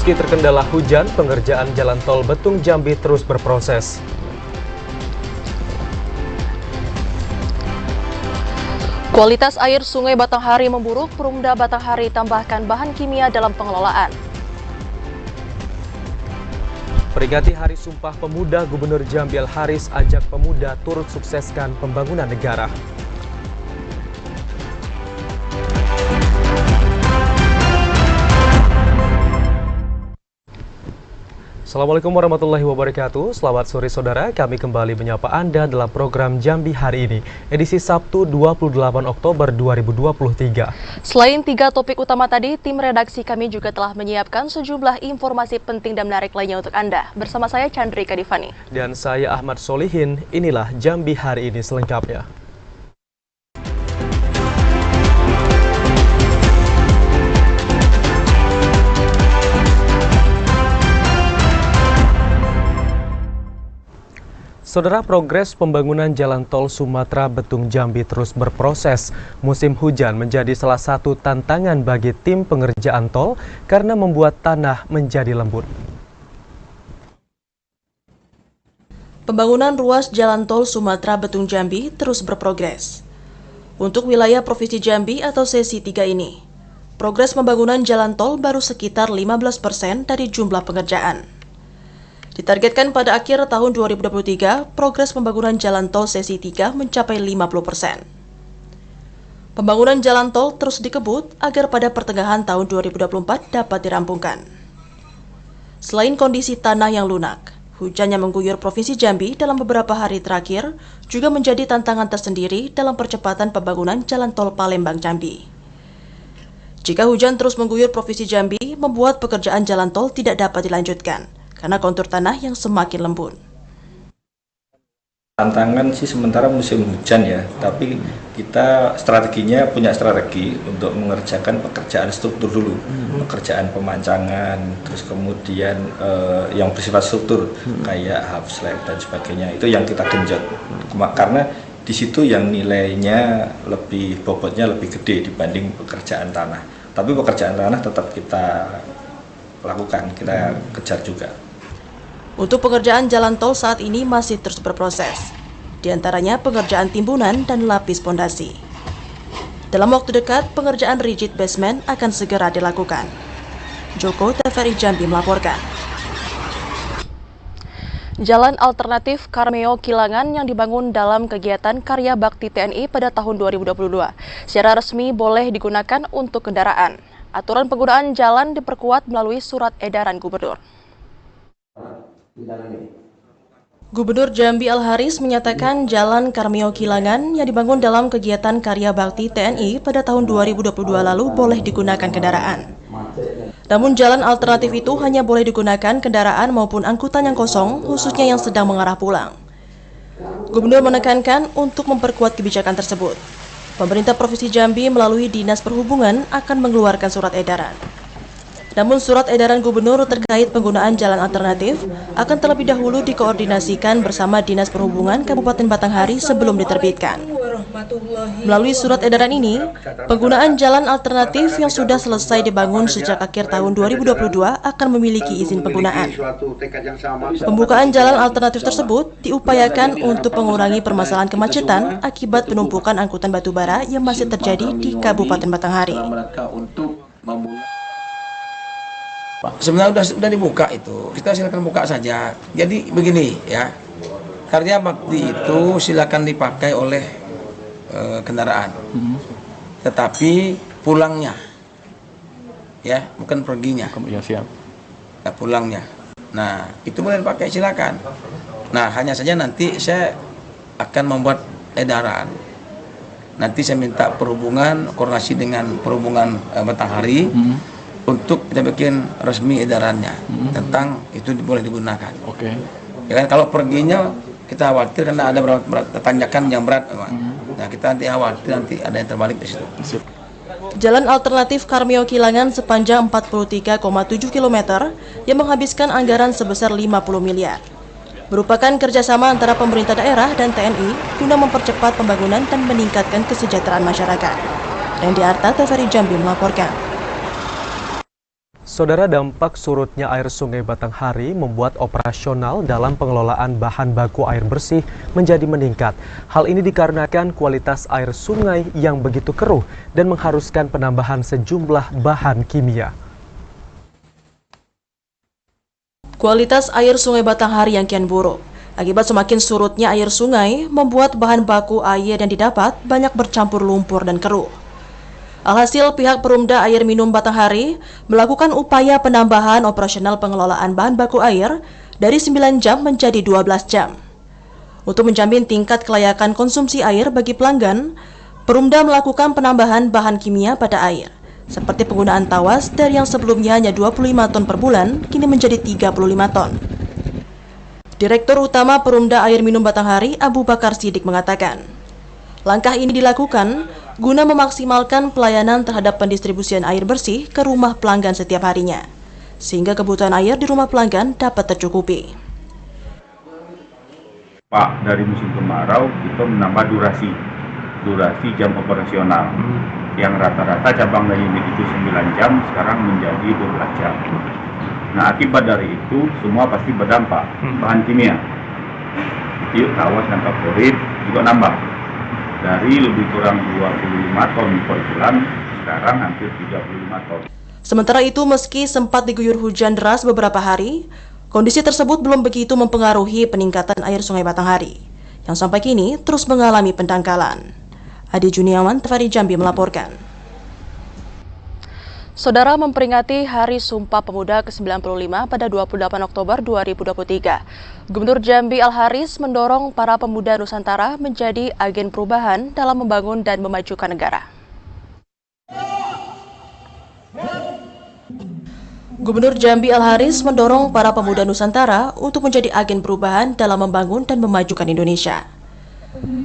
Meski terkendala hujan, pengerjaan jalan tol Betung Jambi terus berproses. Kualitas air Sungai Batanghari memburuk, Perumda Batanghari tambahkan bahan kimia dalam pengelolaan. Peringati Hari Sumpah Pemuda, Gubernur Jambi Al Haris ajak pemuda turut sukseskan pembangunan negara. Assalamualaikum warahmatullahi wabarakatuh. Selamat sore saudara, kami kembali menyapa Anda dalam program Jambi hari ini, edisi Sabtu 28 Oktober 2023. Selain 3 topik utama tadi, tim redaksi kami juga telah menyiapkan sejumlah informasi penting dan menarik lainnya untuk Anda. Bersama saya Chandrika Divani. Dan saya Ahmad Solihin, inilah Jambi hari ini selengkapnya. Saudara, progres pembangunan jalan tol Sumatera Betung Jambi terus berproses. Musim hujan menjadi salah satu tantangan bagi tim pengerjaan tol karena membuat tanah menjadi lembut. Pembangunan ruas jalan tol Sumatera Betung Jambi terus berprogres. Untuk wilayah Provinsi Jambi atau sesi 3 ini, progres pembangunan jalan tol baru sekitar 15% dari jumlah pengerjaan. Ditargetkan pada akhir tahun 2023, progres pembangunan jalan tol sesi 3 mencapai 50%. Pembangunan jalan tol terus dikebut agar pada pertengahan tahun 2024 dapat dirampungkan. Selain kondisi tanah yang lunak, hujan yang mengguyur Provinsi Jambi dalam beberapa hari terakhir juga menjadi tantangan tersendiri dalam percepatan pembangunan jalan tol Palembang-Jambi. Jika hujan terus mengguyur Provinsi Jambi, membuat pekerjaan jalan tol tidak dapat dilanjutkan karena kontur tanah yang semakin lembut. Tantangan sih sementara musim hujan ya, tapi kita punya strategi untuk mengerjakan pekerjaan struktur dulu, pekerjaan pemancangan, terus kemudian yang bersifat struktur kayak half slab dan sebagainya, itu yang kita genjot, karena di situ yang nilainya bobotnya lebih gede dibanding pekerjaan tanah. Tapi pekerjaan tanah tetap kita lakukan, kita kejar juga. Untuk pengerjaan jalan tol saat ini masih terus berproses, di antaranya pengerjaan timbunan dan lapis pondasi. Dalam waktu dekat, pengerjaan rigid basement akan segera dilakukan. Joko TVRI Jambi melaporkan. Jalan alternatif Karmeo Kilangan yang dibangun dalam kegiatan Karya Bakti TNI pada tahun 2022 secara resmi boleh digunakan untuk kendaraan. Aturan penggunaan jalan diperkuat melalui surat edaran gubernur. Gubernur Jambi Al Haris menyatakan jalan Karmeo Kilangan yang dibangun dalam kegiatan Karya Bakti TNI pada tahun 2022 lalu boleh digunakan kendaraan. Namun jalan alternatif itu hanya boleh digunakan kendaraan maupun angkutan yang kosong, khususnya yang sedang mengarah pulang. Gubernur menekankan untuk memperkuat kebijakan tersebut, pemerintah Provinsi Jambi melalui Dinas Perhubungan akan mengeluarkan surat edaran. Namun surat edaran gubernur terkait penggunaan jalan alternatif akan terlebih dahulu dikoordinasikan bersama Dinas Perhubungan Kabupaten Batanghari sebelum diterbitkan. Melalui surat edaran ini, penggunaan jalan alternatif yang sudah selesai dibangun sejak akhir tahun 2022 akan memiliki izin penggunaan. Pembukaan jalan alternatif tersebut diupayakan untuk mengurangi permasalahan kemacetan akibat penumpukan angkutan batubara yang masih terjadi di Kabupaten Batanghari. Sebenarnya sudah dibuka itu, kita silakan buka saja. Jadi begini ya, Karya Bakti itu silakan dipakai oleh kendaraan, tetapi pulangnya, ya bukan perginya. Ya siap. Nah, pulangnya. Nah itu boleh dipakai silakan. Nah hanya saja nanti saya akan membuat edaran. Nanti saya minta perhubungan koordinasi dengan perhubungan Batanghari. Untuk kita bikin resmi edarannya tentang itu boleh digunakan. Oke. Ya kan kalau perginya kita khawatir karena ada tanjakan yang berat memang. Nah kita nanti khawatir nanti ada yang terbalik di situ. Jalan alternatif Karmeo Kilangan sepanjang 43,7 km yang menghabiskan anggaran sebesar 50 miliar. Merupakan kerjasama antara pemerintah daerah dan TNI guna mempercepat pembangunan dan meningkatkan kesejahteraan masyarakat. Randy Arta, TVRI Jambi melaporkan. Saudara, dampak surutnya air Sungai Batanghari membuat operasional dalam pengelolaan bahan baku air bersih menjadi meningkat. Hal ini dikarenakan kualitas air sungai yang begitu keruh dan mengharuskan penambahan sejumlah bahan kimia. Kualitas air Sungai Batanghari yang kian buruk akibat semakin surutnya air sungai membuat bahan baku air yang didapat banyak bercampur lumpur dan keruh. Alhasil, pihak Perumda Air Minum Batanghari melakukan upaya penambahan operasional pengelolaan bahan baku air dari 9 jam menjadi 12 jam. Untuk menjamin tingkat kelayakan konsumsi air bagi pelanggan, Perumda melakukan penambahan bahan kimia pada air, seperti penggunaan tawas dari yang sebelumnya hanya 25 ton per bulan, kini menjadi 35 ton. Direktur Utama Perumda Air Minum Batanghari, Abu Bakar Siddiq mengatakan, langkah ini dilakukan guna memaksimalkan pelayanan terhadap pendistribusian air bersih ke rumah pelanggan setiap harinya, sehingga kebutuhan air di rumah pelanggan dapat tercukupi. Pak, dari musim kemarau kita menambah durasi jam operasional. Yang rata-rata cabang dan unit itu 9 jam, sekarang menjadi 12 jam. Nah, akibat dari itu semua pasti berdampak. Bahan kimia, itu tawas dan kaporit juga nambah. Dari lebih kurang 25 ton per bulan, sekarang hampir 35 ton. Sementara itu, meski sempat diguyur hujan deras beberapa hari, kondisi tersebut belum begitu mempengaruhi peningkatan air Sungai Batanghari, yang sampai kini terus mengalami pendangkalan. Adi Juniawan, TVRI Jambi melaporkan. Saudara, memperingati Hari Sumpah Pemuda ke-95 pada 28 Oktober 2023, Gubernur Jambi Al-Haris mendorong para pemuda Nusantara menjadi agen perubahan dalam membangun dan memajukan negara. Gubernur Jambi Al-Haris mendorong para pemuda Nusantara untuk menjadi agen perubahan dalam membangun dan memajukan Indonesia.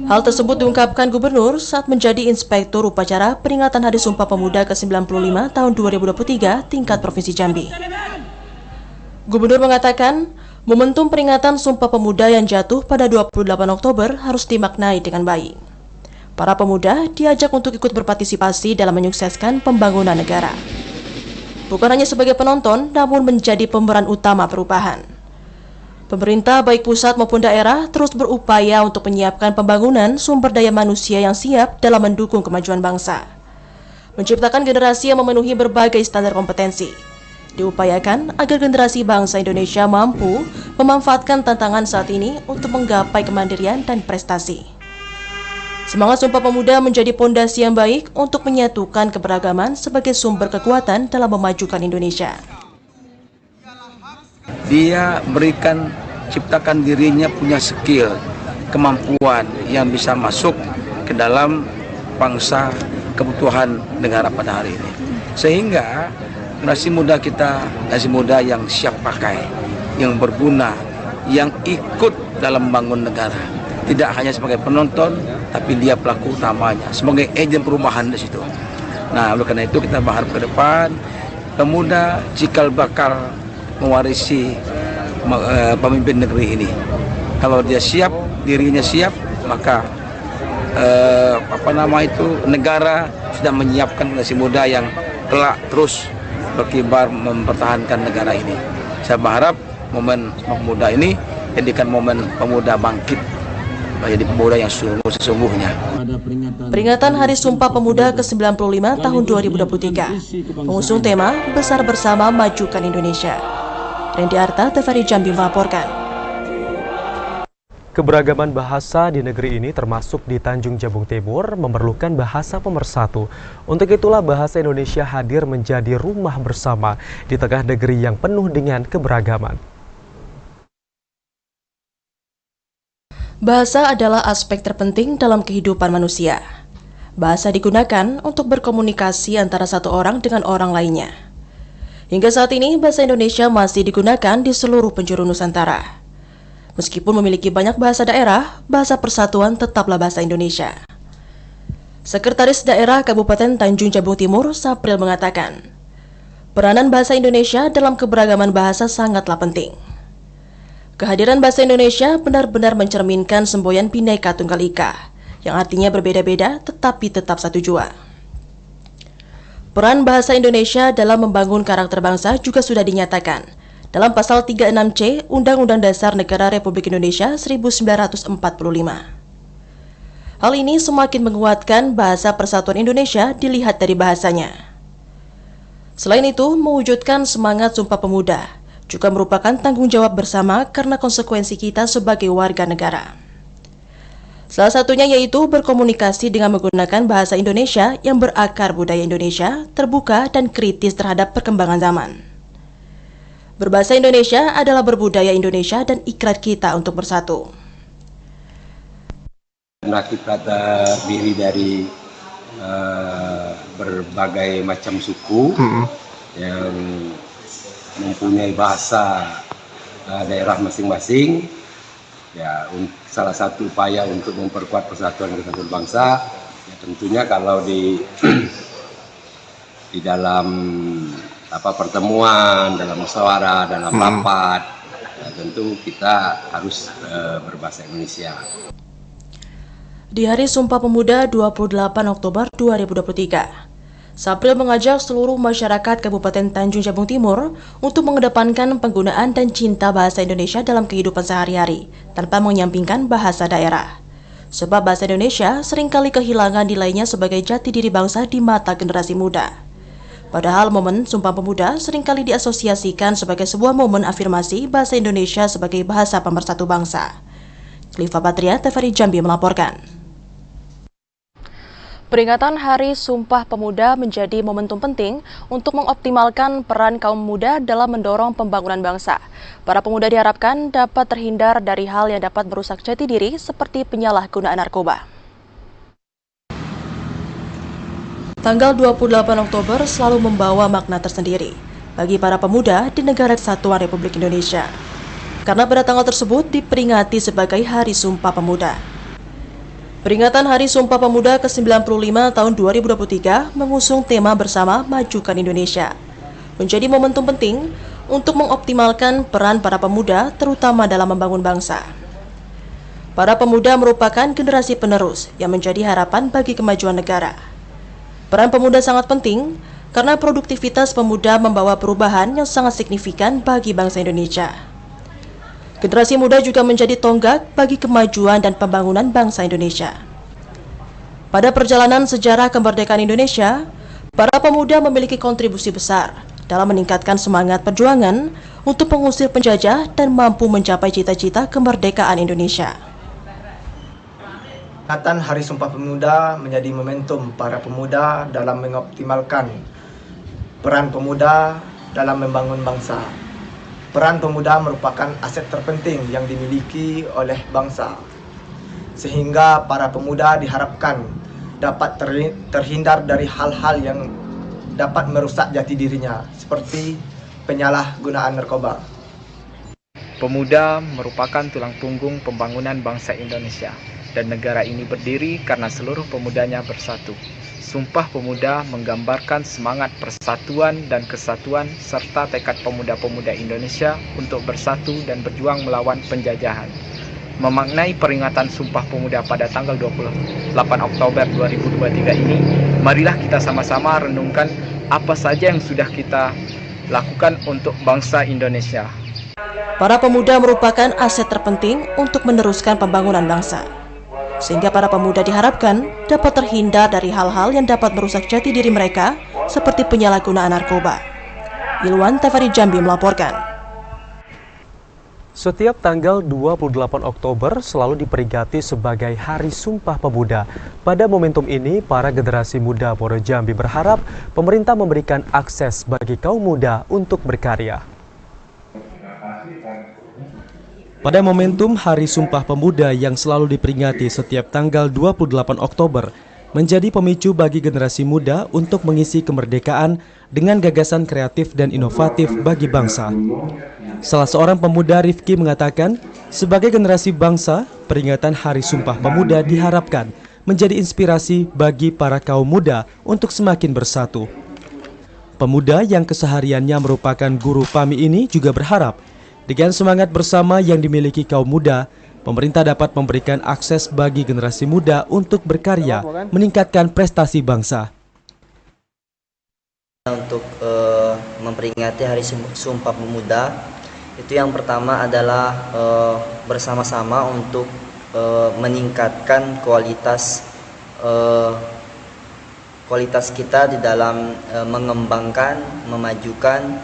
Hal tersebut diungkapkan Gubernur saat menjadi Inspektur Upacara peringatan Hari Sumpah Pemuda ke-95 tahun 2023 tingkat Provinsi Jambi. Gubernur mengatakan, momentum peringatan Sumpah Pemuda yang jatuh pada 28 Oktober harus dimaknai dengan baik. Para pemuda diajak untuk ikut berpartisipasi dalam menyukseskan pembangunan negara. Bukan hanya sebagai penonton, namun menjadi pemeran utama perubahan. Pemerintah baik pusat maupun daerah terus berupaya untuk menyiapkan pembangunan sumber daya manusia yang siap dalam mendukung kemajuan bangsa. Menciptakan generasi yang memenuhi berbagai standar kompetensi. Diupayakan agar generasi bangsa Indonesia mampu memanfaatkan tantangan saat ini untuk menggapai kemandirian dan prestasi. Semangat Sumpah Pemuda menjadi pondasi yang baik untuk menyatukan keberagaman sebagai sumber kekuatan dalam memajukan Indonesia. Dia ciptakan dirinya punya skill, kemampuan yang bisa masuk ke dalam bangsa kebutuhan negara pada hari ini. Sehingga generasi muda kita, generasi muda yang siap pakai, yang berguna, yang ikut dalam membangun negara. Tidak hanya sebagai penonton, tapi dia pelaku utamanya, sebagai agen perubahan di situ. Nah, oleh karena itu kita berharap ke depan, pemuda cikal bakal mewarisi pemimpin negeri ini. Kalau dia siap, dirinya siap, maka negara sudah menyiapkan generasi muda yang kelak terus berkibar mempertahankan negara ini. Saya berharap momen pemuda ini jadikan momen pemuda bangkit, menjadi pemuda yang sesungguhnya. Peringatan Hari Sumpah Pemuda ke-95 tahun 2023 mengusung tema Besar Bersama Majukan Indonesia. Randy Arta, TVRI Jambi melaporkan. Keberagaman bahasa di negeri ini termasuk di Tanjung Jabung Timur memerlukan bahasa pemersatu. Untuk itulah bahasa Indonesia hadir menjadi rumah bersama di tengah negeri yang penuh dengan keberagaman. Bahasa adalah aspek terpenting dalam kehidupan manusia. Bahasa digunakan untuk berkomunikasi antara satu orang dengan orang lainnya. Hingga saat ini, bahasa Indonesia masih digunakan di seluruh penjuru Nusantara. Meskipun memiliki banyak bahasa daerah, bahasa persatuan tetaplah bahasa Indonesia. Sekretaris Daerah Kabupaten Tanjung Jabung Timur, Sapril mengatakan, peranan bahasa Indonesia dalam keberagaman bahasa sangatlah penting. Kehadiran bahasa Indonesia benar-benar mencerminkan semboyan Bhinneka Tunggal Ika, yang artinya berbeda-beda tetapi tetap satu jua. Peran bahasa Indonesia dalam membangun karakter bangsa juga sudah dinyatakan dalam pasal 36C Undang-Undang Dasar Negara Republik Indonesia 1945. Hal ini semakin menguatkan bahasa persatuan Indonesia dilihat dari bahasanya. Selain itu, mewujudkan semangat Sumpah Pemuda juga merupakan tanggung jawab bersama karena konsekuensi kita sebagai warga negara. Salah satunya yaitu berkomunikasi dengan menggunakan bahasa Indonesia yang berakar budaya Indonesia, terbuka dan kritis terhadap perkembangan zaman. Berbahasa Indonesia adalah berbudaya Indonesia dan ikrar kita untuk bersatu. Karena kita terdiri dari berbagai macam suku yang mempunyai bahasa daerah masing-masing, ya salah satu upaya untuk memperkuat persatuan kesatuan bangsa, ya tentunya kalau di dalam pertemuan, dalam musyawarah, dalam rapat, ya tentu kita harus berbahasa Indonesia. Di Hari Sumpah Pemuda 28 Oktober 2023, Sapril mengajak seluruh masyarakat Kabupaten Tanjung Jabung Timur untuk mengedepankan penggunaan dan cinta bahasa Indonesia dalam kehidupan sehari-hari tanpa menyampingkan bahasa daerah. Sebab bahasa Indonesia seringkali kehilangan nilainya sebagai jati diri bangsa di mata generasi muda. Padahal momen Sumpah Pemuda seringkali diasosiasikan sebagai sebuah momen afirmasi bahasa Indonesia sebagai bahasa pemersatu bangsa. Klifa Patria, TVRI Jambi melaporkan. Peringatan Hari Sumpah Pemuda menjadi momentum penting untuk mengoptimalkan peran kaum muda dalam mendorong pembangunan bangsa. Para pemuda diharapkan dapat terhindar dari hal yang dapat merusak jati diri seperti penyalahgunaan narkoba. Tanggal 28 Oktober selalu membawa makna tersendiri bagi para pemuda di Negara Kesatuan Republik Indonesia. Karena pada tanggal tersebut diperingati sebagai Hari Sumpah Pemuda. Peringatan Hari Sumpah Pemuda ke-95 tahun 2023 mengusung tema bersama Majukan Indonesia. Menjadi momentum penting untuk mengoptimalkan peran para pemuda terutama dalam membangun bangsa. Para pemuda merupakan generasi penerus yang menjadi harapan bagi kemajuan negara. Peran pemuda sangat penting karena produktivitas pemuda membawa perubahan yang sangat signifikan bagi bangsa Indonesia. Generasi muda juga menjadi tonggak bagi kemajuan dan pembangunan bangsa Indonesia. Pada perjalanan sejarah kemerdekaan Indonesia, para pemuda memiliki kontribusi besar dalam meningkatkan semangat perjuangan untuk mengusir penjajah dan mampu mencapai cita-cita kemerdekaan Indonesia. Peringatan Hari Sumpah Pemuda menjadi momentum para pemuda dalam mengoptimalkan peran pemuda dalam membangun bangsa. Peran pemuda merupakan aset terpenting yang dimiliki oleh bangsa, sehingga para pemuda diharapkan dapat terhindar dari hal-hal yang dapat merusak jati dirinya, seperti penyalahgunaan narkoba. Pemuda merupakan tulang punggung pembangunan bangsa Indonesia, dan negara ini berdiri karena seluruh pemudanya bersatu. Sumpah Pemuda menggambarkan semangat persatuan dan kesatuan serta tekad pemuda-pemuda Indonesia untuk bersatu dan berjuang melawan penjajahan. Memaknai peringatan Sumpah Pemuda pada tanggal 28 Oktober 2023 ini, marilah kita sama-sama renungkan apa saja yang sudah kita lakukan untuk bangsa Indonesia. Para pemuda merupakan aset terpenting untuk meneruskan pembangunan bangsa. Sehingga para pemuda diharapkan dapat terhindar dari hal-hal yang dapat merusak jati diri mereka seperti penyalahgunaan narkoba. Ilwan, TVRI Jambi melaporkan. Setiap tanggal 28 Oktober selalu diperingati sebagai Hari Sumpah Pemuda. Pada momentum ini, para generasi muda Polres Jambi berharap pemerintah memberikan akses bagi kaum muda untuk berkarya. Pada momentum Hari Sumpah Pemuda yang selalu diperingati setiap tanggal 28 Oktober, menjadi pemicu bagi generasi muda untuk mengisi kemerdekaan dengan gagasan kreatif dan inovatif bagi bangsa. Salah seorang pemuda, Rifki, mengatakan, sebagai generasi bangsa, peringatan Hari Sumpah Pemuda diharapkan menjadi inspirasi bagi para kaum muda untuk semakin bersatu. Pemuda yang kesehariannya merupakan guru PAMI ini juga berharap dengan semangat bersama yang dimiliki kaum muda, pemerintah dapat memberikan akses bagi generasi muda untuk berkarya, meningkatkan prestasi bangsa. Untuk memperingati Hari Sumpah Pemuda, itu yang pertama adalah bersama-sama untuk meningkatkan kualitas kita di dalam mengembangkan, memajukan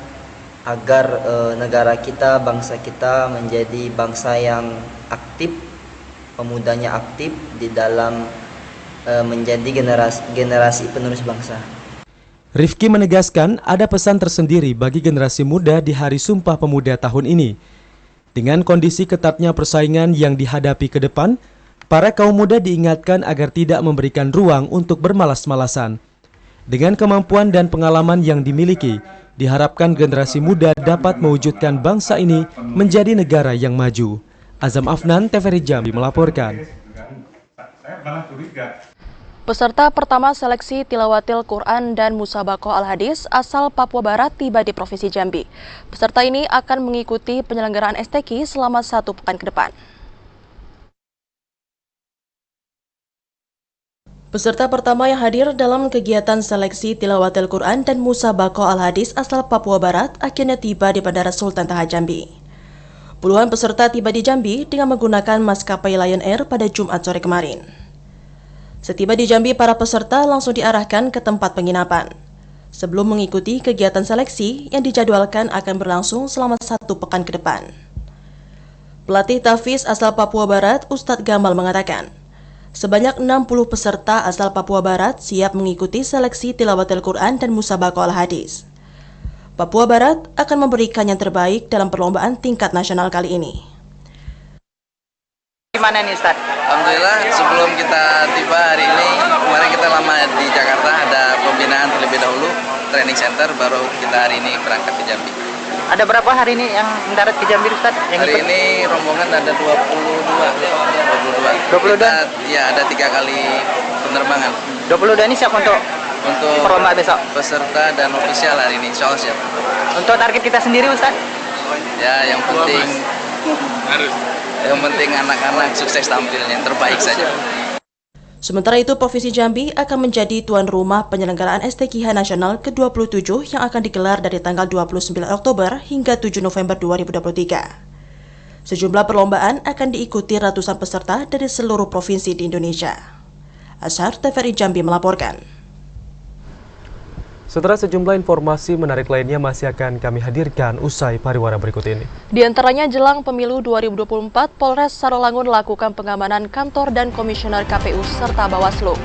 agar negara kita, bangsa kita menjadi bangsa yang aktif, pemudanya aktif di dalam menjadi generasi penerus bangsa. Rifki menegaskan ada pesan tersendiri bagi generasi muda di Hari Sumpah Pemuda tahun ini. Dengan kondisi ketatnya persaingan yang dihadapi ke depan, para kaum muda diingatkan agar tidak memberikan ruang untuk bermalas-malasan. Dengan kemampuan dan pengalaman yang dimiliki, diharapkan generasi muda dapat mewujudkan bangsa ini menjadi negara yang maju. Azam Afnan, TVRI Jambi melaporkan. Peserta pertama seleksi Tilawatil Quran dan Musabaqoh Al-Hadis asal Papua Barat tiba di Provinsi Jambi. Peserta ini akan mengikuti penyelenggaraan STQ selama 1 pekan ke depan. Peserta pertama yang hadir dalam kegiatan seleksi Tilawatil Quran dan Musabaqoh Al-Hadis asal Papua Barat akhirnya tiba di Bandara Sultan Taha Jambi. Puluhan peserta tiba di Jambi dengan menggunakan maskapai Lion Air pada Jumat sore kemarin. Setiba di Jambi, para peserta langsung diarahkan ke tempat penginapan sebelum mengikuti kegiatan seleksi yang dijadwalkan akan berlangsung selama 1 pekan ke depan. Pelatih tahfiz asal Papua Barat, Ustadz Gamal mengatakan, sebanyak 60 peserta asal Papua Barat siap mengikuti seleksi Tilawatil Quran dan Musabaqoh Al-Hadis. Papua Barat akan memberikan yang terbaik dalam perlombaan tingkat nasional kali ini. Gimana nih Ustaz? Alhamdulillah, sebelum kita tiba hari ini, kemarin kita lama di Jakarta, ada pembinaan terlebih dahulu, training center, baru kita hari ini berangkat ke Jambi. Ada berapa hari ini yang mendarat ke Jambi Ustaz? Hari ini rombongan ada 22. Kita, ya, ada 3 kali penerbangan. 22 ini siap untuk perlombaan besok? Peserta dan ofisial hari ini, insya Allah siap. Untuk target kita sendiri Ustaz? Ya, yang penting anak-anak sukses tampil yang terbaik saja. Sementara itu, Provinsi Jambi akan menjadi tuan rumah penyelenggaraan STQH Nasional ke-27 yang akan digelar dari tanggal 29 Oktober hingga 7 November 2023. Sejumlah perlombaan akan diikuti ratusan peserta dari seluruh provinsi di Indonesia. Ashar, TVRI Jambi melaporkan. Setelah sejumlah informasi menarik lainnya masih akan kami hadirkan usai pariwara berikut ini. Di antaranya jelang pemilu 2024, Polres Sarolangun lakukan pengamanan kantor dan komisioner KPU serta Bawaslu.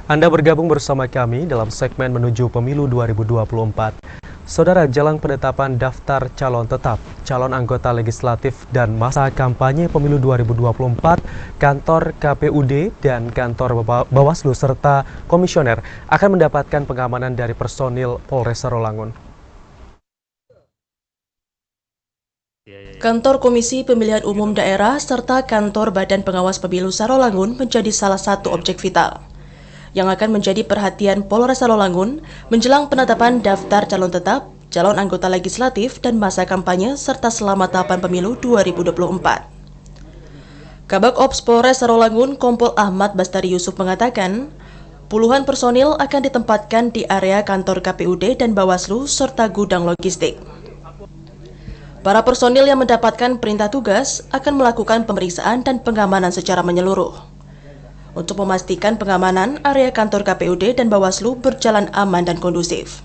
Anda bergabung bersama kami dalam segmen menuju pemilu 2024. Saudara, jelang penetapan daftar calon tetap, calon anggota legislatif dan masa kampanye pemilu 2024, kantor KPUD dan kantor Bawaslu serta komisioner akan mendapatkan pengamanan dari personil Polres Sarolangun. Kantor Komisi Pemilihan Umum Daerah serta kantor Badan Pengawas Pemilu Sarolangun menjadi salah satu objek vital yang akan menjadi perhatian Polres Sarolangun menjelang penetapan daftar calon tetap, calon anggota legislatif, dan masa kampanye serta selama tahapan pemilu 2024. Kabak Ops Polres Sarolangun Kompol Ahmad Bastari Yusuf mengatakan, puluhan personil akan ditempatkan di area kantor KPUD dan Bawaslu serta gudang logistik. Para personil yang mendapatkan perintah tugas akan melakukan pemeriksaan dan pengamanan secara menyeluruh untuk memastikan pengamanan area kantor KPUD dan Bawaslu berjalan aman dan kondusif.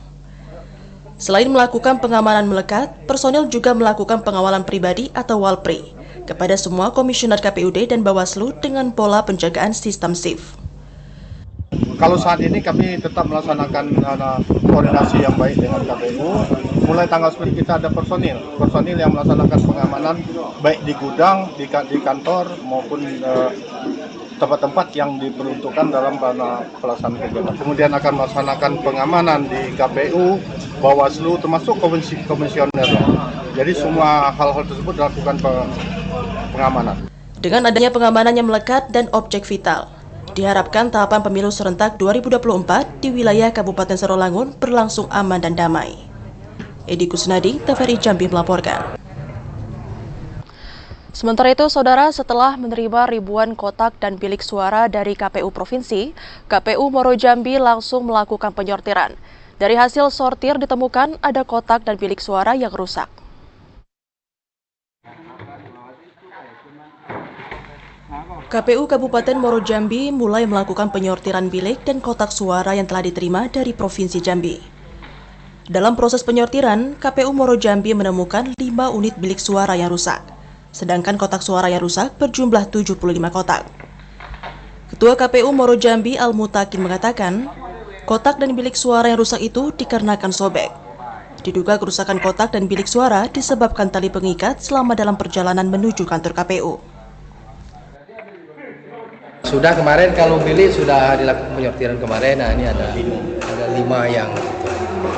Selain melakukan pengamanan melekat, personil juga melakukan pengawalan pribadi atau walpri kepada semua komisioner KPUD dan Bawaslu dengan pola penjagaan sistem SIF. Kalau saat ini kami tetap melaksanakan koordinasi yang baik dengan KPU. Mulai tanggal 9 kita ada personil yang melaksanakan pengamanan baik di gudang, di kantor maupun tempat-tempat yang diperuntukkan dalam pelaksanaan kegiatan. Kemudian akan melaksanakan pengamanan di KPU, Bawaslu, termasuk komisioner. Jadi semua hal-hal tersebut dilakukan pengamanan. Dengan adanya pengamanan yang melekat dan objek vital, diharapkan tahapan pemilu serentak 2024 di wilayah Kabupaten Sarawangun berlangsung aman dan damai. Edi Kusnadi, TVRI Jambi melaporkan. Sementara itu, Saudara, setelah menerima ribuan kotak dan bilik suara dari KPU Provinsi, KPU Muaro Jambi langsung melakukan penyortiran. Dari hasil sortir ditemukan ada kotak dan bilik suara yang rusak. KPU Kabupaten Muaro Jambi mulai melakukan penyortiran bilik dan kotak suara yang telah diterima dari Provinsi Jambi. Dalam proses penyortiran, KPU Muaro Jambi menemukan 5 unit bilik suara yang rusak, sedangkan kotak suara yang rusak berjumlah 75 kotak. Ketua KPU Muaro Jambi Al-Mutakin mengatakan, kotak dan bilik suara yang rusak itu dikarenakan sobek. Diduga kerusakan kotak dan bilik suara disebabkan tali pengikat selama dalam perjalanan menuju kantor KPU. Sudah kemarin kalau bilik sudah dilakukan penyortiran kemarin, nah ini ada 5 yang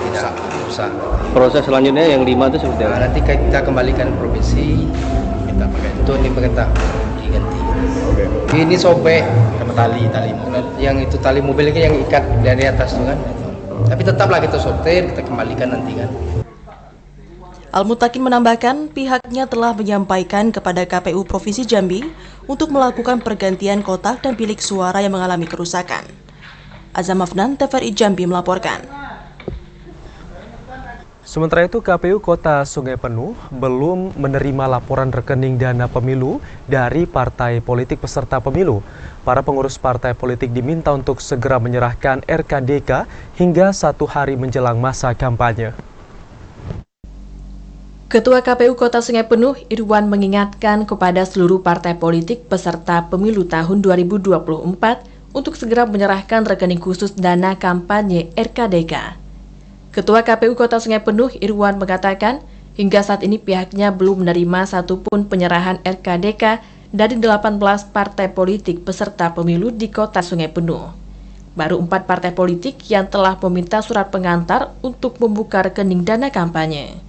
tidak rusak. Proses selanjutnya yang 5 itu seperti apa? Nanti kita kembalikan ke provinsi, kita pakai untuk diminta diganti. Ini sobek sama tali yang itu tali mobil yang ikat dari atas itu kan. Tapi tetaplah kita sortir, kita kembalikan nanti kan. Al-Mutakin menambahkan pihaknya telah menyampaikan kepada KPU Provinsi Jambi untuk melakukan pergantian kotak dan bilik suara yang mengalami kerusakan. Azam Afnan, TVRI Jambi melaporkan. Sementara itu, KPU Kota Sungai Penuh belum menerima laporan rekening dana pemilu dari partai politik peserta pemilu. Para pengurus partai politik diminta untuk segera menyerahkan RKDK hingga 1 hari menjelang masa kampanye. Ketua KPU Kota Sungai Penuh, Irwan, mengingatkan kepada seluruh partai politik peserta pemilu tahun 2024 untuk segera menyerahkan rekening khusus dana kampanye RKDK. Ketua KPU Kota Sungai Penuh, Irwan, mengatakan hingga saat ini pihaknya belum menerima satupun penyerahan RKDK dari 18 partai politik peserta pemilu di Kota Sungai Penuh. Baru 4 partai politik yang telah meminta surat pengantar untuk membuka rekening dana kampanye.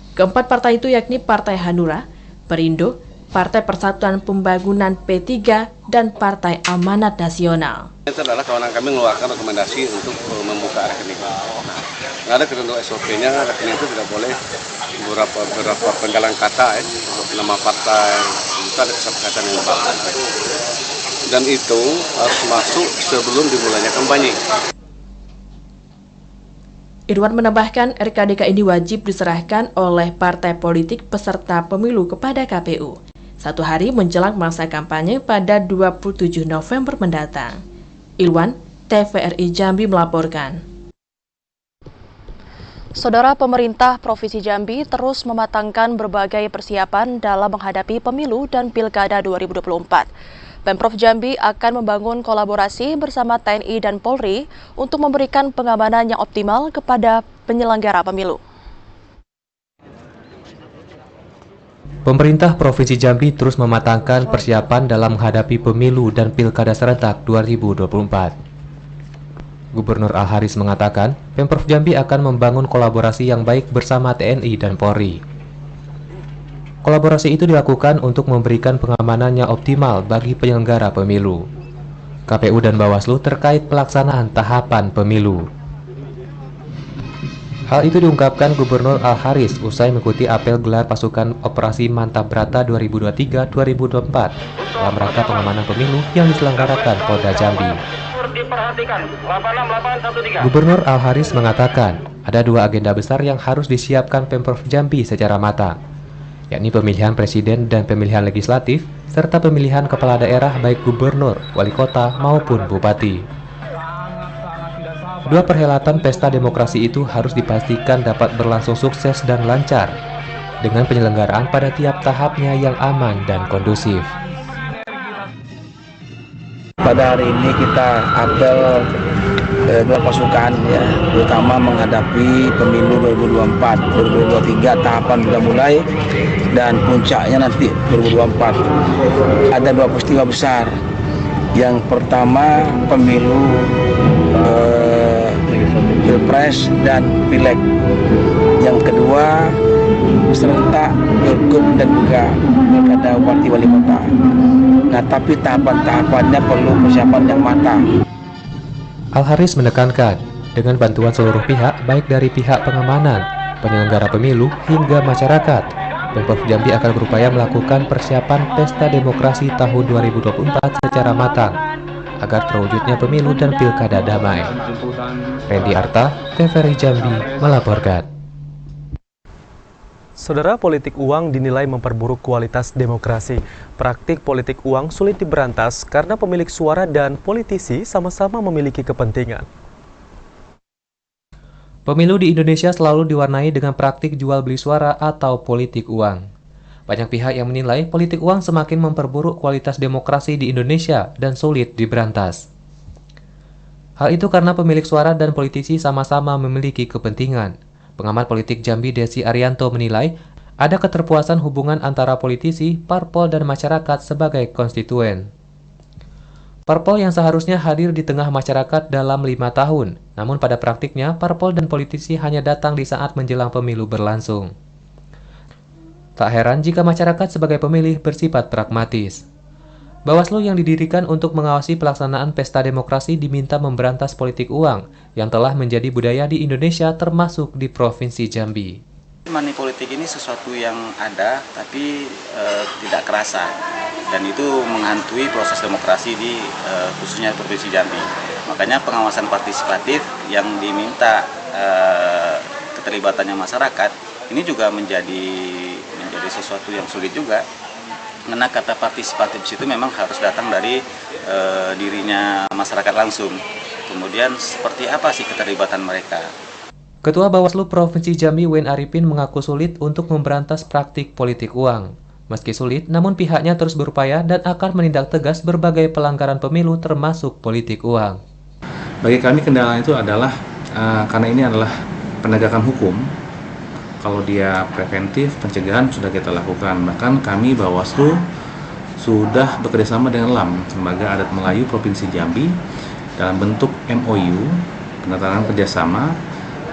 Keempat partai itu yakni Partai Hanura, Perindo, Partai Persatuan Pembangunan P3, dan Partai Amanat Nasional. Itu adalah kewenangan kami mengeluarkan rekomendasi untuk membuka rekening. Nggak ada ketentu SOP-nya, rekening itu tidak boleh beberapa penggalan kata untuk nama partai, itu ada kesepakatan yang bagus. Dan itu harus masuk sebelum dimulainya kampanye. Irwan menambahkan RKDK ini wajib diserahkan oleh partai politik peserta pemilu kepada KPU 1 hari menjelang masa kampanye pada 27 November mendatang. Irwan, TVRI Jambi melaporkan. Saudara, pemerintah Provinsi Jambi terus mematangkan berbagai persiapan dalam menghadapi pemilu dan Pilkada 2024. Pemprov Jambi akan membangun kolaborasi bersama TNI dan Polri untuk memberikan pengamanan yang optimal kepada penyelenggara pemilu. Pemerintah Provinsi Jambi terus mematangkan persiapan dalam menghadapi pemilu dan Pilkada serentak 2024. Gubernur Al-Haris mengatakan, Pemprov Jambi akan membangun kolaborasi yang baik bersama TNI dan Polri. Kolaborasi itu dilakukan untuk memberikan pengamanan yang optimal bagi penyelenggara pemilu, KPU dan Bawaslu terkait pelaksanaan tahapan pemilu. Hal itu diungkapkan Gubernur Al-Haris usai mengikuti apel gelar pasukan Operasi Mantap Brata 2023-2024 dalam rangka pengamanan pemilu yang diselenggarakan Polda Jambi. Gubernur Al-Haris mengatakan ada 2 agenda besar yang harus disiapkan Pemprov Jambi secara matang, yakni pemilihan presiden dan pemilihan legislatif, serta pemilihan kepala daerah baik gubernur, wali kota, maupun bupati. 2 perhelatan pesta demokrasi itu harus dipastikan dapat berlangsung sukses dan lancar, dengan penyelenggaraan pada tiap tahapnya yang aman dan kondusif. Pada hari ini kita apel gelar pasukan ya, terutama menghadapi pemilu 2024, 2023 tahapan sudah mulai dan puncaknya nanti 2024. Ada 2 peristiwa besar. Yang pertama pemilu Pilpres dan Pileg. Yang kedua serentak Pilgub Gubernur dan juga pilkada Bupati Wali Kota. Nah, tapi tahapan-tahapannya perlu persiapan yang matang. Al-Haris menekankan, dengan bantuan seluruh pihak, baik dari pihak pengamanan, penyelenggara pemilu, hingga masyarakat, Pemprov Jambi akan berupaya melakukan persiapan pesta demokrasi tahun 2024 secara matang, agar terwujudnya pemilu dan pilkada damai. Randy Arta, TVRI Jambi, melaporkan. Saudara, politik uang dinilai memperburuk kualitas demokrasi. Praktik politik uang sulit diberantas karena pemilik suara dan politisi sama-sama memiliki kepentingan. Pemilu di Indonesia selalu diwarnai dengan praktik jual beli suara atau politik uang. Banyak pihak yang menilai politik uang semakin memperburuk kualitas demokrasi di Indonesia dan sulit diberantas. Hal itu karena pemilik suara dan politisi sama-sama memiliki kepentingan. Pengamat politik Jambi Desi Arianto menilai ada keterpuasan hubungan antara politisi, parpol, dan masyarakat sebagai konstituen. Parpol yang seharusnya hadir di tengah masyarakat dalam 5 tahun, namun pada praktiknya parpol dan politisi hanya datang di saat menjelang pemilu berlangsung. Tak heran jika masyarakat sebagai pemilih bersifat pragmatis. Bawaslu yang didirikan untuk mengawasi pelaksanaan pesta demokrasi diminta memberantas politik uang yang telah menjadi budaya di Indonesia termasuk di Provinsi Jambi. Money politik ini sesuatu yang ada tapi tidak kerasa dan itu menghantui proses demokrasi di khususnya Provinsi Jambi. Makanya pengawasan partisipatif yang diminta keterlibatannya masyarakat ini juga menjadi sesuatu yang sulit juga. Karena kata partisipatif itu memang harus datang dari dirinya masyarakat langsung. Kemudian seperti apa sih keterlibatan mereka? Ketua Bawaslu Provinsi Jambi Wen Arifin mengaku sulit untuk memberantas praktik politik uang. Meski sulit, namun pihaknya terus berupaya dan akan menindak tegas berbagai pelanggaran pemilu termasuk politik uang. Bagi kami kendala itu adalah karena ini adalah penegakan hukum. Kalau dia preventif, pencegahan sudah kita lakukan. Bahkan kami Bawaslu sudah bekerjasama dengan LAM, Lembaga Adat Melayu Provinsi Jambi, dalam bentuk MOU, penandatanganan kerjasama,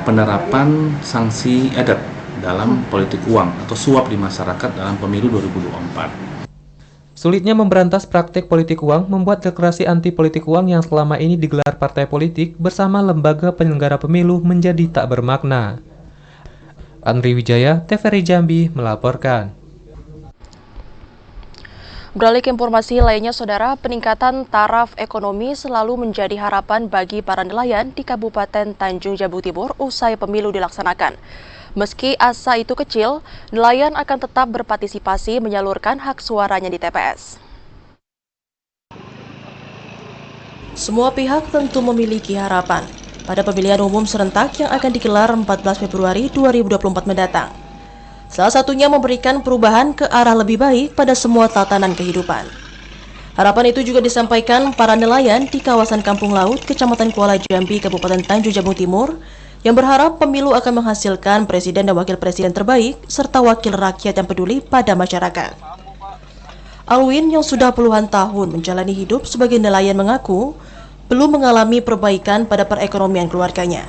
penerapan sanksi adat dalam politik uang atau suap di masyarakat dalam pemilu 2024. Sulitnya memberantas praktik politik uang membuat deklarasi anti politik uang yang selama ini digelar partai politik bersama lembaga penyelenggara pemilu menjadi tak bermakna. Andri Wijaya, TVRI Jambi, melaporkan. Beralih ke informasi lainnya, Saudara, peningkatan taraf ekonomi selalu menjadi harapan bagi para nelayan di Kabupaten Tanjung Jabung Timur usai pemilu dilaksanakan. Meski asa itu kecil, nelayan akan tetap berpartisipasi menyalurkan hak suaranya di TPS. Semua pihak tentu memiliki harapan pada pemilihan umum serentak yang akan digelar 14 Februari 2024 mendatang. Salah satunya memberikan perubahan ke arah lebih baik pada semua tatanan kehidupan. Harapan itu juga disampaikan para nelayan di kawasan Kampung Laut, Kecamatan Kuala Jambi, Kabupaten Tanjung Jabung Timur, yang berharap pemilu akan menghasilkan presiden dan wakil presiden terbaik, serta wakil rakyat yang peduli pada masyarakat. Alwin yang sudah puluhan tahun menjalani hidup sebagai nelayan mengaku belum mengalami perbaikan pada perekonomian keluarganya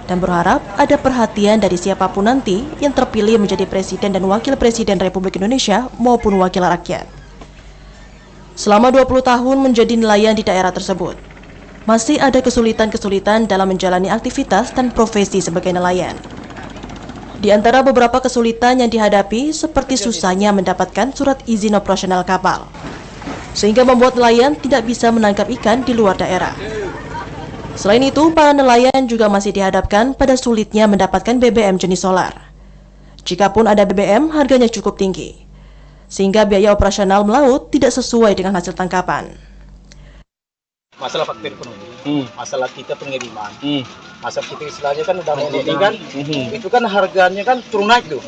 dan berharap ada perhatian dari siapapun nanti yang terpilih menjadi presiden dan wakil presiden Republik Indonesia maupun wakil rakyat. Selama 20 tahun menjadi nelayan di daerah tersebut, masih ada kesulitan-kesulitan dalam menjalani aktivitas dan profesi sebagai nelayan. Di antara beberapa kesulitan yang dihadapi seperti susahnya mendapatkan surat izin operasional kapal, sehingga membuat nelayan tidak bisa menangkap ikan di luar daerah. Selain itu, para nelayan juga masih dihadapkan pada sulitnya mendapatkan BBM jenis solar. Jikapun ada BBM, harganya cukup tinggi, sehingga biaya operasional melaut tidak sesuai dengan hasil tangkapan. Masalah faktor ekonomi, masalah kita pengiriman, masalah kita istilahnya kan udah mau ini kan, itu kan harganya kan turun naik tuh.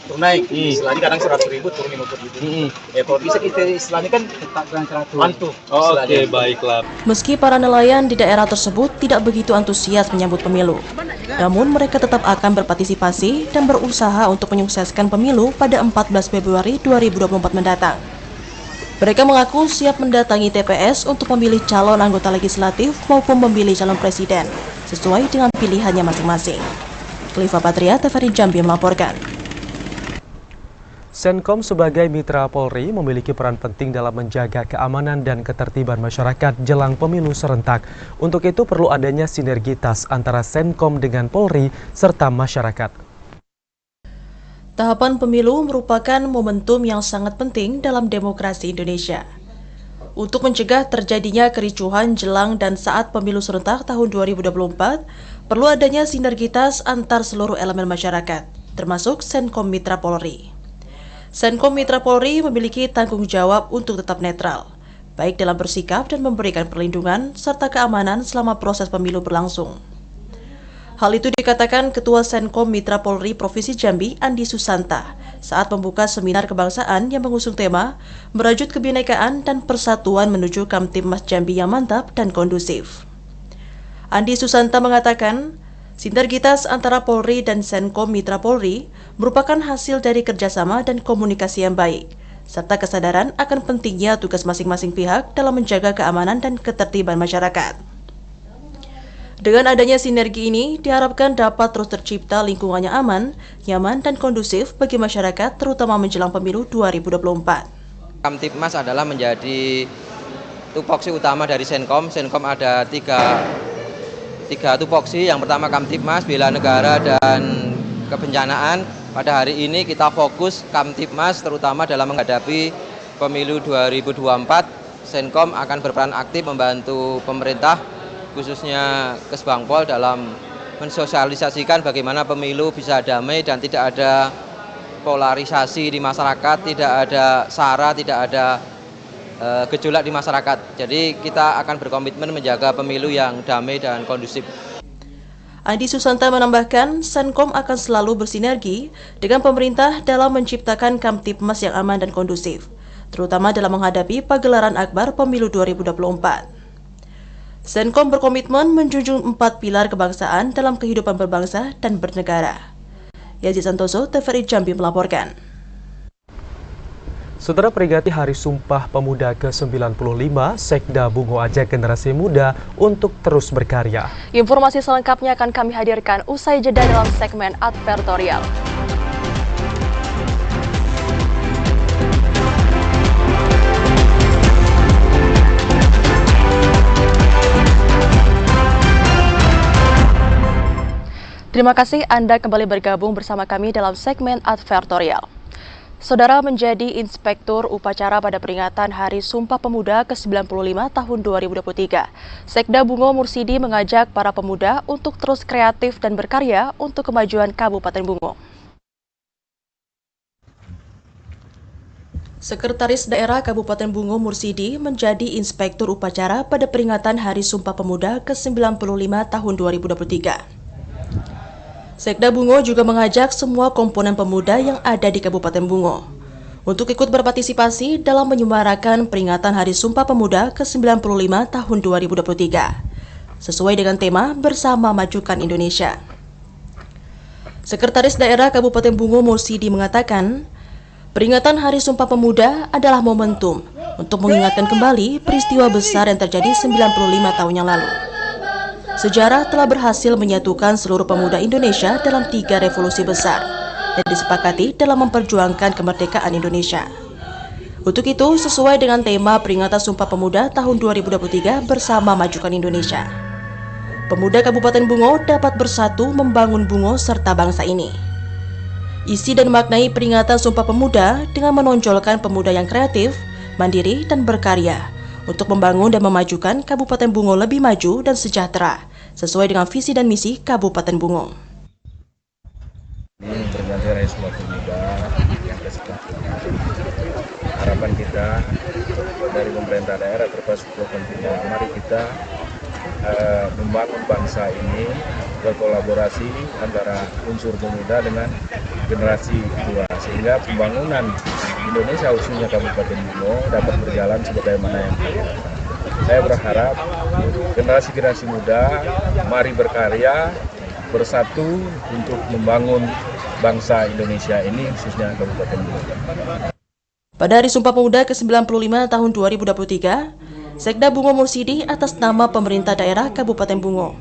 Turun naik, istilahnya kadang 100.000 turun 50.000. Ya kalau bisa kita istilahnya kan tetap dengan 100. Mantu. Oke, baiklah. Meski para nelayan di daerah tersebut tidak begitu antusias menyambut pemilu, namun mereka tetap akan berpartisipasi dan berusaha untuk menyukseskan pemilu pada 14 Februari 2024 mendatang. Mereka mengaku siap mendatangi TPS untuk memilih calon anggota legislatif maupun memilih calon presiden sesuai dengan pilihannya masing-masing. Kliva Patria, TVRI Jambi melaporkan. Senkom sebagai mitra Polri memiliki peran penting dalam menjaga keamanan dan ketertiban masyarakat jelang pemilu serentak. Untuk itu perlu adanya sinergitas antara Senkom dengan Polri serta masyarakat. Tahapan pemilu merupakan momentum yang sangat penting dalam demokrasi Indonesia. Untuk mencegah terjadinya kericuhan jelang dan saat pemilu serentak tahun 2024, perlu adanya sinergitas antar seluruh elemen masyarakat, termasuk Senkom Mitra Polri. Senkom Mitra Polri memiliki tanggung jawab untuk tetap netral, baik dalam bersikap dan memberikan perlindungan serta keamanan selama proses pemilu berlangsung. Hal itu dikatakan Ketua Senkom Mitra Polri Provinsi Jambi, Andi Susanta, saat membuka seminar kebangsaan yang mengusung tema Merajut Kebinekaan dan Persatuan Menuju Kamtibmas Jambi yang Mantap dan Kondusif. Andi Susanta mengatakan, sinergitas antara Polri dan Senkom Mitra Polri merupakan hasil dari kerjasama dan komunikasi yang baik, serta kesadaran akan pentingnya tugas masing-masing pihak dalam menjaga keamanan dan ketertiban masyarakat. Dengan adanya sinergi ini, diharapkan dapat terus tercipta lingkungannya aman, nyaman, dan kondusif bagi masyarakat, terutama menjelang pemilu 2024. Kamtibmas adalah menjadi tupoksi utama dari Senkom. Senkom ada tiga tupoksi. Yang pertama Kamtibmas, bela negara dan kebencanaan. Pada hari ini kita fokus Kamtibmas terutama dalam menghadapi pemilu 2024. Senkom akan berperan aktif membantu pemerintah khususnya Kesbangpol dalam mensosialisasikan bagaimana pemilu bisa damai dan tidak ada polarisasi di masyarakat, tidak ada sara, tidak ada gejolak di masyarakat. Jadi kita akan berkomitmen menjaga pemilu yang damai dan kondusif. Andi Susanta menambahkan, Senkom akan selalu bersinergi dengan pemerintah dalam menciptakan Kamtibmas yang aman dan kondusif, terutama dalam menghadapi pagelaran akbar pemilu 2024. Senkom berkomitmen menjunjung 4 pilar kebangsaan dalam kehidupan berbangsa dan bernegara. Yazid Santoso, TVRI Jambi melaporkan. Saudara, peringati Hari Sumpah Pemuda ke-95, Sekda Bungo ajak generasi muda untuk terus berkarya. Informasi selengkapnya akan kami hadirkan usai jeda dalam segmen advertorial. Terima kasih Anda kembali bergabung bersama kami dalam segmen advertorial. Saudara, menjadi inspektur upacara pada peringatan Hari Sumpah Pemuda ke-95 tahun 2023. Sekda Bungo Mursidi mengajak para pemuda untuk terus kreatif dan berkarya untuk kemajuan Kabupaten Bungo. Sekretaris Daerah Kabupaten Bungo Mursidi menjadi inspektur upacara pada peringatan Hari Sumpah Pemuda ke-95 tahun 2023. Sekda Bungo juga mengajak semua komponen pemuda yang ada di Kabupaten Bungo untuk ikut berpartisipasi dalam menyemarakan peringatan Hari Sumpah Pemuda ke-95 tahun 2023 sesuai dengan tema Bersama Majukan Indonesia. Sekretaris Daerah Kabupaten Bungo Mursidi mengatakan, peringatan Hari Sumpah Pemuda adalah momentum untuk mengingatkan kembali peristiwa besar yang terjadi 95 tahun yang lalu. Sejarah telah berhasil menyatukan seluruh pemuda Indonesia dalam 3 revolusi besar dan disepakati dalam memperjuangkan kemerdekaan Indonesia. Untuk itu, sesuai dengan tema peringatan Sumpah Pemuda tahun 2023 Bersama Majukan Indonesia, pemuda Kabupaten Bungo dapat bersatu membangun Bungo serta bangsa ini. Isi dan maknai peringatan Sumpah Pemuda dengan menonjolkan pemuda yang kreatif, mandiri, dan berkarya untuk membangun dan memajukan Kabupaten Bungo lebih maju dan sejahtera, sesuai dengan visi dan misi Kabupaten Bungo. Ini peringatan Hari Sumpah Pemuda yang ke-95. Harapan kita dari pemerintah daerah termasuk provinsinya, mari kita membangun bangsa ini berkolaborasi antara unsur pemuda dengan generasi tua, sehingga pembangunan Indonesia khususnya Kabupaten Bungo dapat berjalan sebagaimana yang kita. Saya berharap generasi muda mari berkarya bersatu untuk membangun bangsa Indonesia ini khususnya Kabupaten Bungo. Pada Hari Sumpah Pemuda ke-95 tahun 2023, Sekda Bungo Mursidi atas nama pemerintah daerah Kabupaten Bungo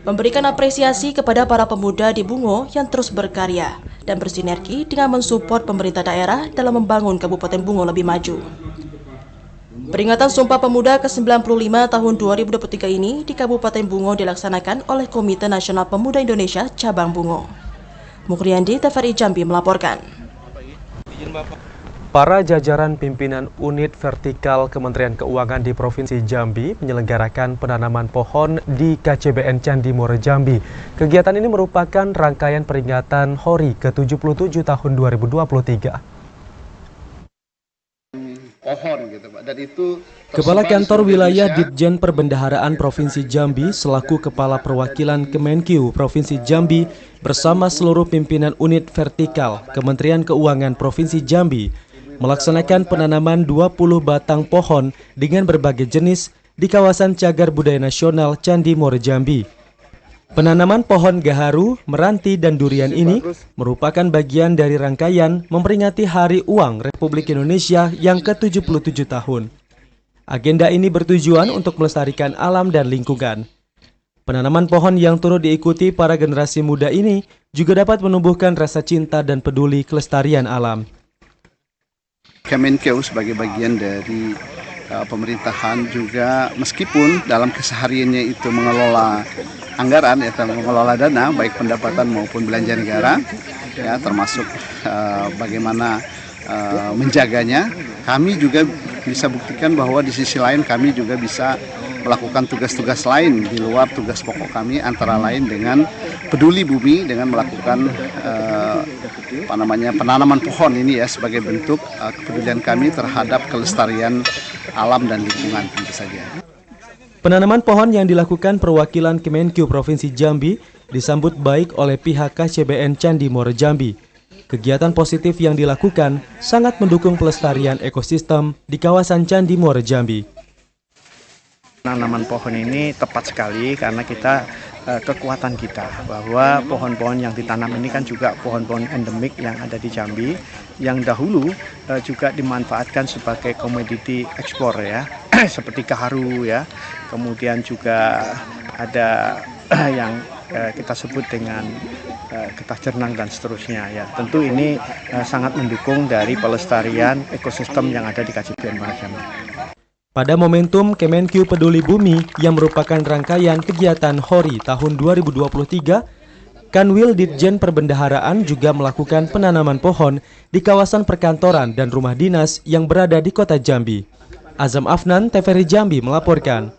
memberikan apresiasi kepada para pemuda di Bungo yang terus berkarya dan bersinergi dengan mensupport pemerintah daerah dalam membangun Kabupaten Bungo lebih maju. Peringatan Sumpah Pemuda ke-95 tahun 2023 ini di Kabupaten Bungo dilaksanakan oleh Komite Nasional Pemuda Indonesia Cabang Bungo. Mukriandi, TVRI Jambi melaporkan. Para jajaran pimpinan unit vertikal Kementerian Keuangan di Provinsi Jambi menyelenggarakan penanaman pohon di KCBN Candi Muara Jambi. Kegiatan ini merupakan rangkaian peringatan HORI ke-77 tahun 2023. Kepala Kantor Wilayah Ditjen Perbendaharaan Provinsi Jambi selaku Kepala Perwakilan Kemenkeu Provinsi Jambi bersama seluruh pimpinan unit vertikal Kementerian Keuangan Provinsi Jambi melaksanakan penanaman 20 batang pohon dengan berbagai jenis di kawasan Cagar Budaya Nasional Candi Muara Jambi. Penanaman pohon gaharu, meranti, dan durian ini merupakan bagian dari rangkaian memperingati Hari Uang Republik Indonesia yang ke-77 tahun. Agenda ini bertujuan untuk melestarikan alam dan lingkungan. Penanaman pohon yang turut diikuti para generasi muda ini juga dapat menumbuhkan rasa cinta dan peduli kelestarian alam. Kemenkeu sebagai bagian dari pemerintahan juga meskipun dalam kesehariannya itu mengelola anggaran atau mengelola dana baik pendapatan maupun belanja negara ya termasuk bagaimana menjaganya, kami juga bisa buktikan bahwa di sisi lain kami juga bisa melakukan tugas-tugas lain di luar tugas pokok kami, antara lain dengan peduli bumi dengan melakukan penanaman pohon ini ya sebagai bentuk kepedulian kami terhadap kelestarian alam dan lingkungan tentu saja. Penanaman pohon yang dilakukan perwakilan Kemenkeu Provinsi Jambi disambut baik oleh pihak KCBN Candi Muara Jambi. Kegiatan positif yang dilakukan sangat mendukung pelestarian ekosistem di kawasan Candi Muara Jambi. Penanaman pohon ini tepat sekali karena kekuatan kita bahwa pohon-pohon yang ditanam ini kan juga pohon-pohon endemik yang ada di Jambi yang dahulu juga dimanfaatkan sebagai komoditi ekspor ya seperti gaharu ya, kemudian juga ada yang kita sebut dengan getah cernang dan seterusnya ya. Tentu ini sangat mendukung dari pelestarian ekosistem yang ada di KCBN Muara Jambi. Pada momentum Kemenkeu Peduli Bumi yang merupakan rangkaian kegiatan HORI tahun 2023, Kanwil Ditjen Perbendaharaan juga melakukan penanaman pohon di kawasan perkantoran dan rumah dinas yang berada di Kota Jambi. Azam Afnan, TVRI Jambi melaporkan.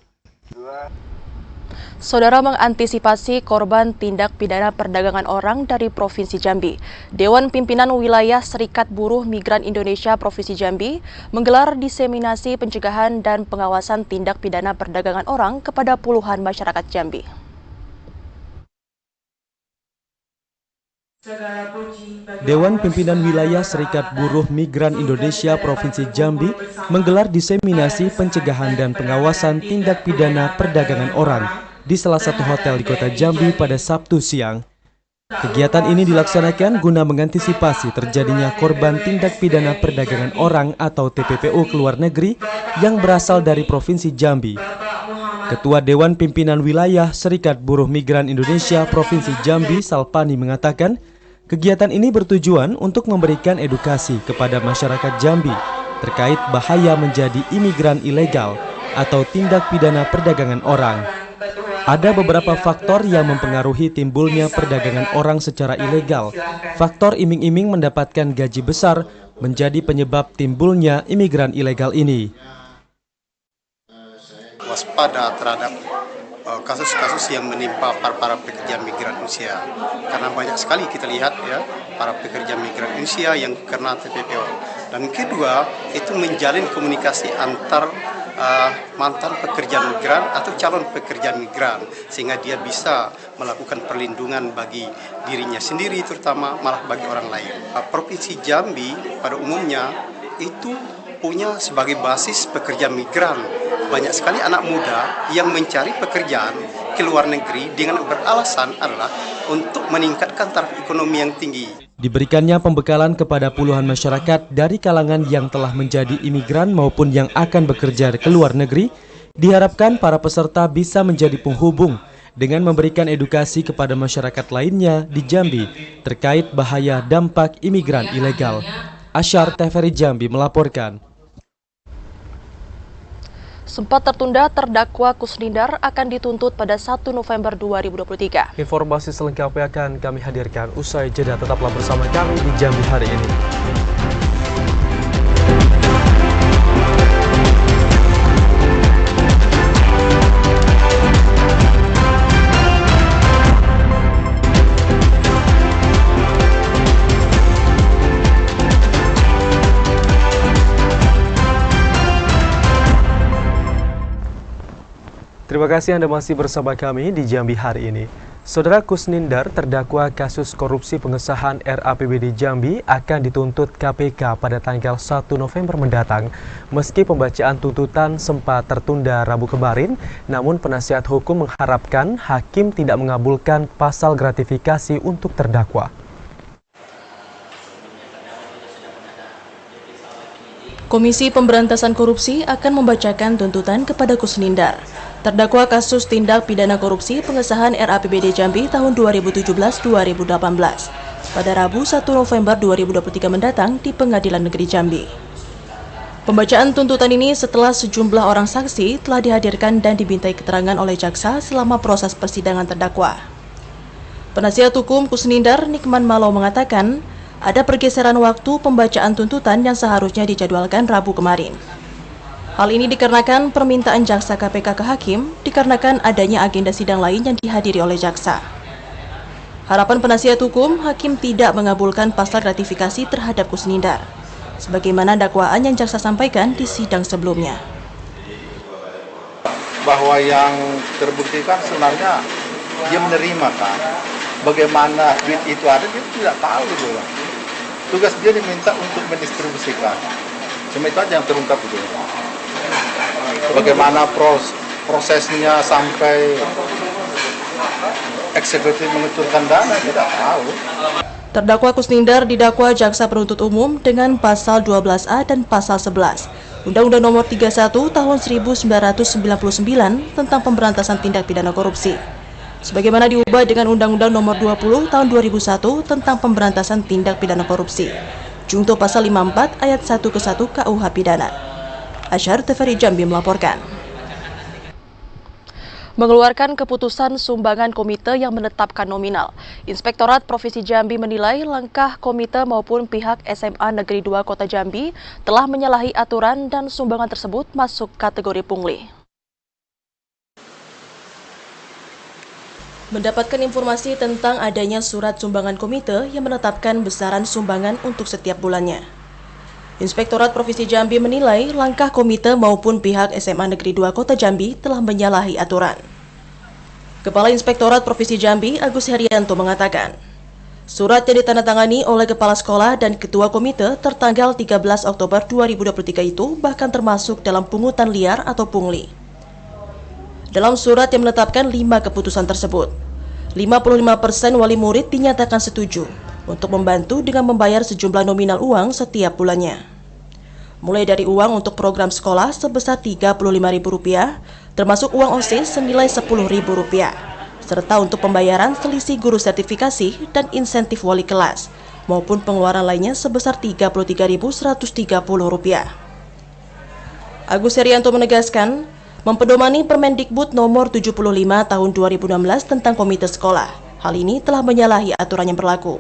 Saudara, mengantisipasi korban tindak pidana perdagangan orang dari Provinsi Jambi, Dewan Pimpinan Wilayah Serikat Buruh Migran Indonesia Provinsi Jambi menggelar diseminasi pencegahan dan pengawasan tindak pidana perdagangan orang kepada puluhan masyarakat Jambi. Dewan Pimpinan Wilayah Serikat Buruh Migran Indonesia Provinsi Jambi menggelar diseminasi pencegahan dan pengawasan tindak pidana perdagangan orang di salah satu hotel di Kota Jambi pada Sabtu siang. Kegiatan ini dilaksanakan guna mengantisipasi terjadinya korban tindak pidana perdagangan orang atau TPPO ke luar negeri yang berasal dari Provinsi Jambi. Ketua Dewan Pimpinan Wilayah Serikat Buruh Migran Indonesia Provinsi Jambi, Salpani, mengatakan kegiatan ini bertujuan untuk memberikan edukasi kepada masyarakat Jambi terkait bahaya menjadi imigran ilegal atau tindak pidana perdagangan orang. Ada beberapa faktor yang mempengaruhi timbulnya perdagangan orang secara ilegal. Faktor iming-iming mendapatkan gaji besar menjadi penyebab timbulnya imigran ilegal ini. Waspada terhadap kasus-kasus yang menimpa para pekerja migran Indonesia, karena banyak sekali kita lihat ya para pekerja migran Indonesia yang kena TPPO. Dan kedua, itu menjalin komunikasi antar mantan pekerja migran atau calon pekerja migran, sehingga dia bisa melakukan perlindungan bagi dirinya sendiri, terutama malah bagi orang lain. Provinsi Jambi pada umumnya itu punya sebagai basis pekerja migran. Banyak sekali anak muda yang mencari pekerjaan ke luar negeri dengan beralasan adalah untuk meningkatkan taraf ekonomi yang tinggi. Diberikannya pembekalan kepada puluhan masyarakat dari kalangan yang telah menjadi imigran maupun yang akan bekerja ke luar negeri, diharapkan para peserta bisa menjadi penghubung dengan memberikan edukasi kepada masyarakat lainnya di Jambi terkait bahaya dampak imigran ilegal. Asyar TVRI Jambi melaporkan. Sempat tertunda, terdakwa Kusnindar akan dituntut pada 1 November 2023. Informasi selengkapnya akan kami hadirkan usai jeda. Tetaplah bersama kami di Jambi hari ini. Terima kasih Anda masih bersama kami di Jambi hari ini. Saudara Kusnindar, terdakwa kasus korupsi pengesahan RAPBD Jambi akan dituntut KPK pada tanggal 1 November mendatang. Meski pembacaan tuntutan sempat tertunda Rabu kemarin, namun penasihat hukum mengharapkan hakim tidak mengabulkan pasal gratifikasi untuk terdakwa. Komisi Pemberantasan Korupsi akan membacakan tuntutan kepada Kusnindar, terdakwa kasus tindak pidana korupsi pengesahan RAPBD Jambi tahun 2017-2018 pada Rabu 1 November 2023 mendatang di Pengadilan Negeri Jambi. Pembacaan tuntutan ini setelah sejumlah orang saksi telah dihadirkan dan dimintai keterangan oleh jaksa selama proses persidangan terdakwa. Penasihat hukum Kusnindar, Nikman Malo, mengatakan ada pergeseran waktu pembacaan tuntutan yang seharusnya dijadwalkan Rabu kemarin. Hal ini dikarenakan permintaan jaksa KPK ke hakim dikarenakan adanya agenda sidang lain yang dihadiri oleh jaksa. Harapan penasihat hukum, hakim tidak mengabulkan pasal gratifikasi terhadap Kusnindar, sebagaimana dakwaan yang jaksa sampaikan di sidang sebelumnya. Bahwa yang terbukti kan sebenarnya dia menerima kan, bagaimana duit itu ada dia tidak tahu gitu. Tugas dia diminta untuk mendistribusikan. Cuma itu aja yang terungkap gitu. Bagaimana prosesnya sampai eksekutif mengucurkan dana tidak tahu. Terdakwa Kusnindar didakwa jaksa penuntut umum dengan pasal 12A dan pasal 11 Undang-Undang Nomor 31 Tahun 1999 tentang pemberantasan tindak pidana korupsi, sebagaimana diubah dengan Undang-Undang Nomor 20 Tahun 2001 tentang pemberantasan tindak pidana korupsi, Junto pasal 54 ayat 1 ke 1 KUH Pidana. Asyar TVRI Jambi melaporkan. Mengeluarkan keputusan sumbangan komite yang menetapkan nominal, Inspektorat Provinsi Jambi menilai langkah komite maupun pihak SMA Negeri 2 Kota Jambi telah menyalahi aturan dan sumbangan tersebut masuk kategori pungli. Mendapatkan informasi tentang adanya surat sumbangan komite yang menetapkan besaran sumbangan untuk setiap bulannya, Inspektorat Provinsi Jambi menilai langkah komite maupun pihak SMA Negeri 2 Kota Jambi telah menyalahi aturan. Kepala Inspektorat Provinsi Jambi, Agus Herianto, mengatakan, surat yang ditandatangani oleh Kepala Sekolah dan Ketua Komite tertanggal 13 Oktober 2023 itu bahkan termasuk dalam pungutan liar atau pungli. Dalam surat yang menetapkan 5 keputusan tersebut, 55% wali murid dinyatakan setuju untuk membantu dengan membayar sejumlah nominal uang setiap bulannya. Mulai dari uang untuk program sekolah sebesar Rp35.000, termasuk uang OSIS senilai Rp10.000, serta untuk pembayaran selisih guru sertifikasi dan insentif wali kelas, maupun pengeluaran lainnya sebesar Rp33.130. Agus Herianto menegaskan, mempedomani Permendikbud Nomor 75 Tahun 2016 tentang komite sekolah, hal ini telah menyalahi aturan yang berlaku.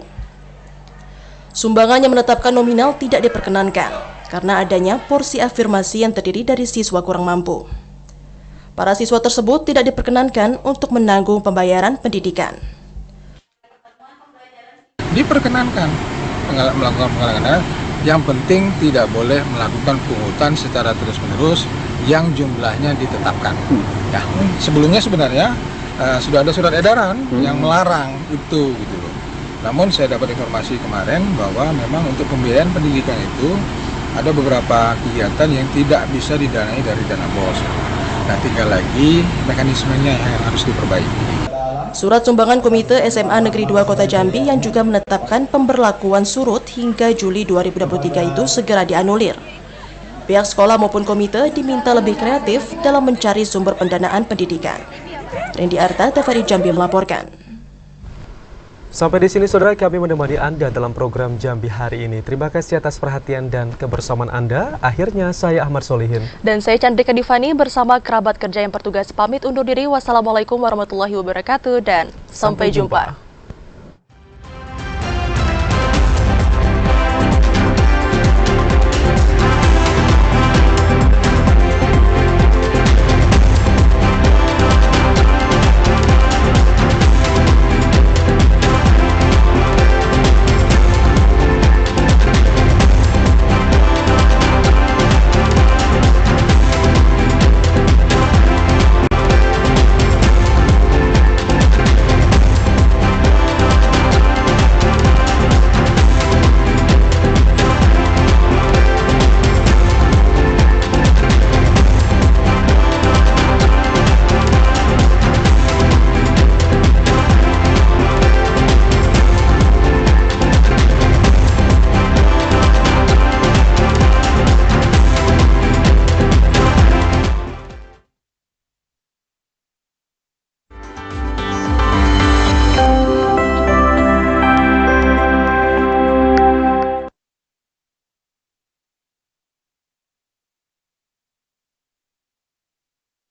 Sumbangan yang menetapkan nominal tidak diperkenankan karena adanya porsi afirmasi yang terdiri dari siswa kurang mampu. Para siswa tersebut tidak diperkenankan untuk menanggung pembayaran pendidikan. Diperkenankan melakukan penggalangan, yang penting tidak boleh melakukan pungutan secara terus-menerus yang jumlahnya ditetapkan. Ya, sebelumnya sebenarnya sudah ada surat edaran yang melarang itu gitu loh. Namun saya dapat informasi kemarin bahwa memang untuk pembiayaan pendidikan itu ada beberapa kegiatan yang tidak bisa didanai dari dana BOS. Nah, tinggal lagi mekanismenya yang harus diperbaiki. Surat sumbangan Komite SMA Negeri 2 Kota Jambi yang juga menetapkan pemberlakuan surut hingga Juli 2023 itu segera dianulir. Pihak sekolah maupun komite diminta lebih kreatif dalam mencari sumber pendanaan pendidikan. Randy Arta, TVRI Jambi melaporkan. Sampai di sini saudara kami menemani Anda dalam program Jambi hari ini. Terima kasih atas perhatian dan kebersamaan Anda. Akhirnya saya Ahmad Solihin. Dan saya Chandrika Divani bersama kerabat kerja yang bertugas pamit undur diri. Wassalamualaikum warahmatullahi wabarakatuh dan sampai jumpa.